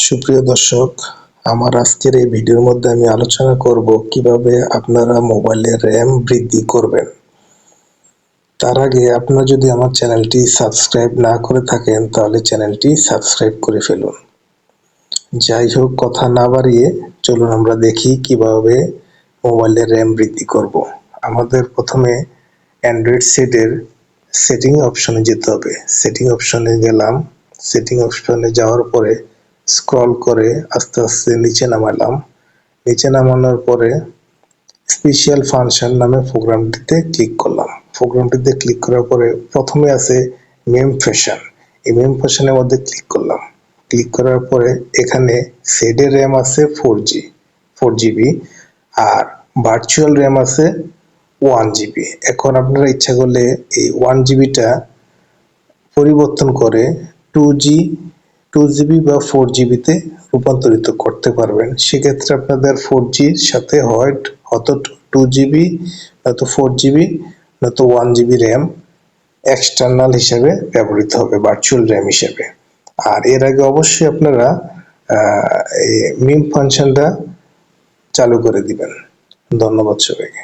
সুপ্রিয় দর্শক, আমার আজকের এই ভিডিওর মধ্যে আমি আলোচনা করব কিভাবে আপনারা মোবাইলের র্যাম বৃদ্ধি করবেন। তার আগে আপনারা যদি আমার চ্যানেলটি সাবস্ক্রাইব না করে থাকেন তাহলে চ্যানেলটি সাবস্ক্রাইব করে ফেলুন। যাই হোক, কথা না বাড়িয়ে চলুন আমরা দেখি কিভাবে মোবাইলের র্যাম বৃদ্ধি করব। আমাদের প্রথমে অ্যান্ড্রয়েড সেটের সেটিং অপশনে যেতে হবে। সেটিং অপশনে গেলাম। সেটিং অপশনে যাওয়ার পরে স্ক্রল করে আস্তে আস্তে নিচে নামালাম। নিচে নামানোর পরে স্পেশাল ফাংশন নামে প্রোগ্রামটিতে ক্লিক করলাম। প্রোগ্রামটিতে ক্লিক করার পরে প্রথমে আছে মেম ফ্যাশন। এই মেম ফ্যাশনের মধ্যে ক্লিক করলাম। ক্লিক করার পরে এখানে সেডের র্যাম আছে 4GB আর ভার্চুয়াল র্যাম আছে 1GB। এখন আপনারা ইচ্ছা করলে এই 1GBটা পরিবর্তন করে 2GB বা 4GBতে রূপান্তরিত করতে পারবেন। সেক্ষেত্রে আপনাদের 4Gর সাথে হয়তো 2GB নয়তো 4GB নয়তো 1GB র্যাম এক্সটার্নাল হিসেবে ব্যবহৃত হবে, ভার্চুয়াল র্যাম হিসেবে। আর এর আগে অবশ্যই আপনারা এই মিম ফাংশনটা চালু করে দিবেন। ধন্যবাদ সবাইকে।